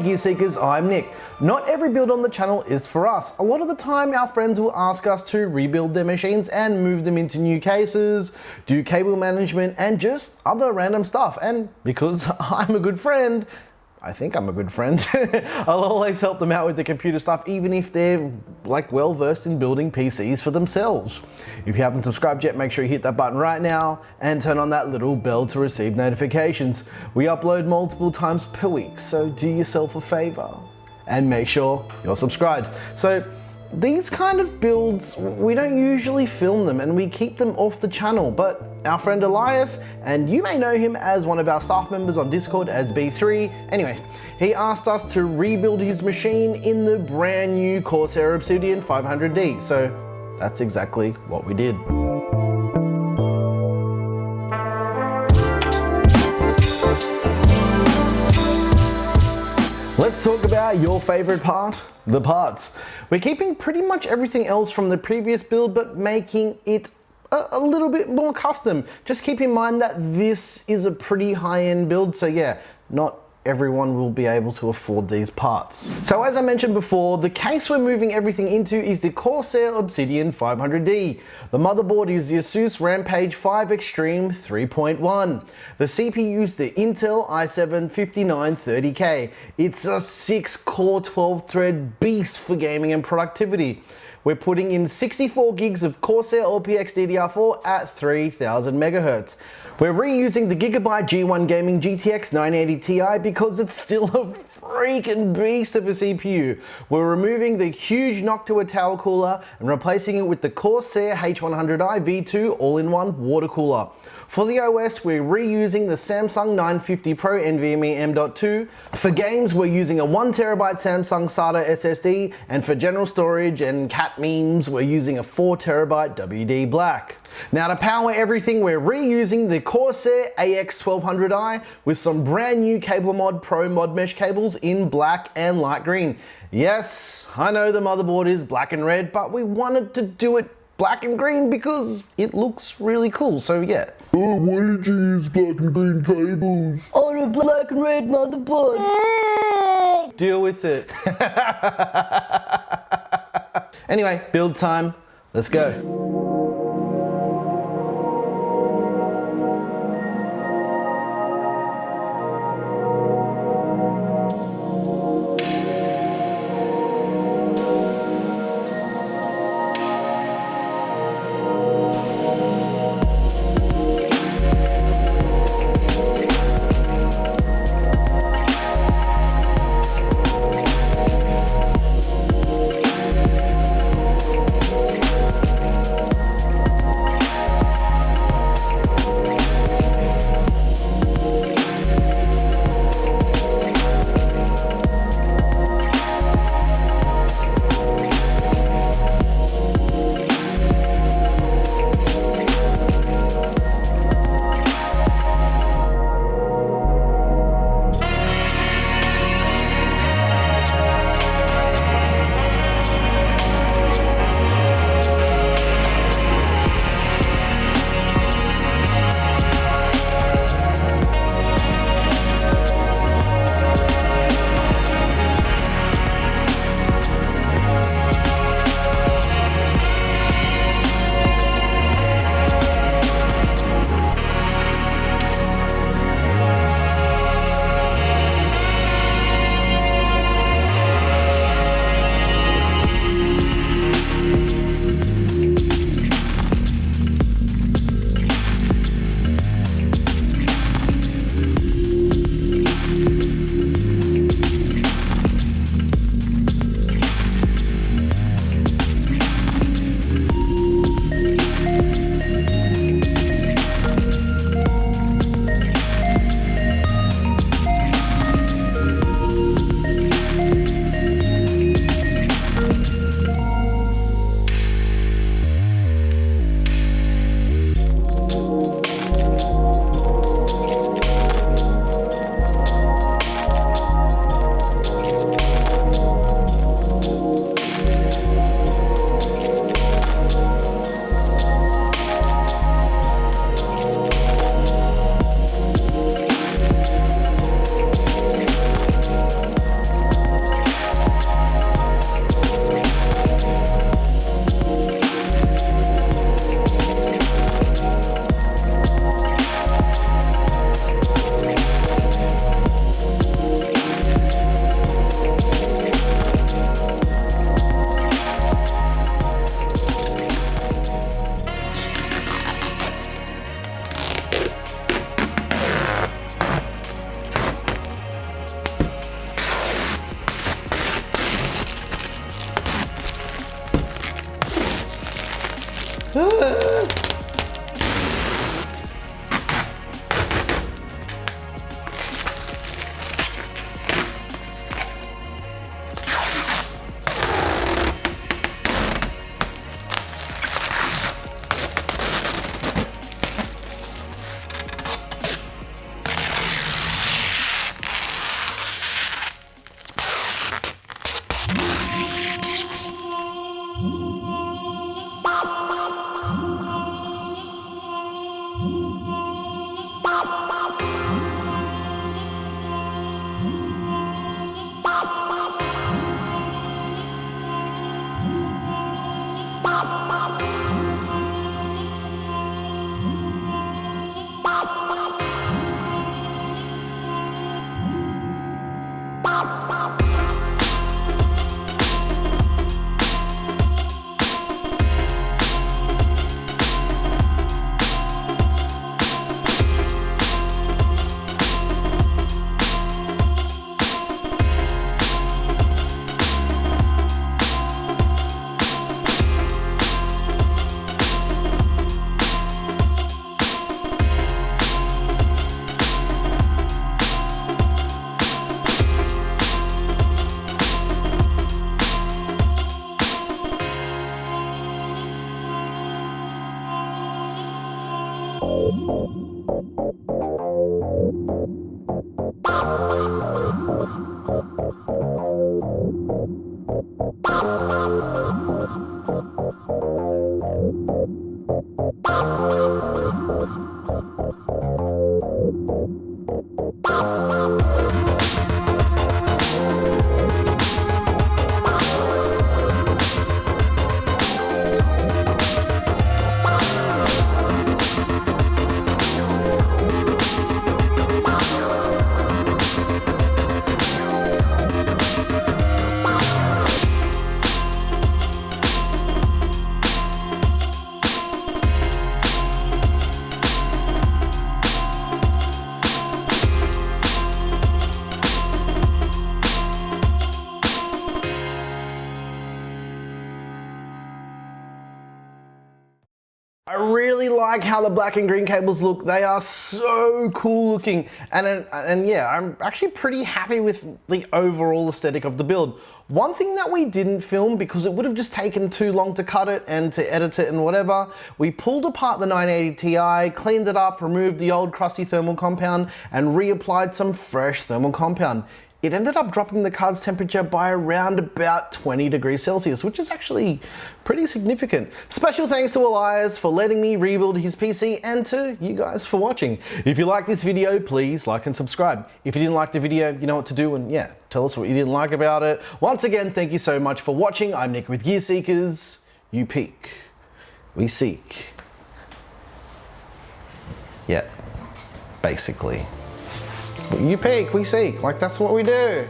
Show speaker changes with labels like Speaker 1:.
Speaker 1: Gear Seekers, I'm Nick. Not every build on the channel is for us. A lot of the time our friends will ask us to rebuild their machines and move them into new cases, do cable management and just other random stuff. And because I'm a good friend, I think I'm a good friend, I'll always help them out with the computer stuff, even if they're like well versed in building PCs for themselves. If you haven't subscribed yet, make sure you hit that button right now and turn on that little bell to receive notifications. We upload multiple times per week, so do yourself a favor and make sure you're subscribed. So these kind of builds, we don't usually film them and we keep them off the channel, but our friend Elias, and you may know him as one of our staff members on Discord as B3, anyway, he asked us to rebuild his machine in the brand new Corsair Obsidian 500D, so that's exactly what we did. Let's talk about your favorite part, the parts. We're keeping pretty much everything else from the previous build, but making it a little bit more custom. Just keep in mind that this is a pretty high-end build, so yeah, not everyone will be able to afford these parts. So as I mentioned before, the case we're moving everything into is the Corsair Obsidian 500D. The motherboard is the Asus Rampage 5 Extreme 3.1. The CPU is the Intel i7-5930K. It's a 6-core 12-thread beast for gaming and productivity. We're putting in 64 gigs of Corsair RPX DDR4 at 3000 MHz. We're reusing the Gigabyte G1 Gaming GTX 980 Ti because it's still a freaking beast of a CPU. We're removing the huge Noctua tower cooler and replacing it with the Corsair H100i V2 all-in-one water cooler. For the OS, we're reusing the Samsung 950 Pro NVMe M.2. For games, we're using a 1TB Samsung SATA SSD, and for general storage and cat memes, we're using a 4TB WD Black. Now to power everything, we're reusing the Corsair AX1200i with some brand new Cable Mod Pro Mod Mesh cables in black and light green. Yes, I know the motherboard is black and red, but we wanted to do it black and green because it looks really cool, so yeah.
Speaker 2: Oh, why did you use black and green cables?
Speaker 3: On a black and red motherboard.
Speaker 1: Deal with it. Anyway, build time. Let's go. I really like how the black and green cables look. They are so cool looking. And yeah, I'm actually pretty happy with the overall aesthetic of the build. One thing that we didn't film because it would have just taken too long to cut it and to edit it and whatever, we pulled apart the 980 Ti, cleaned it up, removed the old crusty thermal compound and reapplied some fresh thermal compound. It ended up dropping the card's temperature by around about 20 degrees Celsius, which is actually pretty significant. Special thanks to Elias for letting me rebuild his PC and to you guys for watching. If you like this video, please like and subscribe. If you didn't like the video, you know what to do, and yeah, tell us what you didn't like about it. Once again, thank you so much for watching. I'm Nick with Gear Seekers. You peek, we seek. Yeah, basically. You peek, we seek, like that's what we do.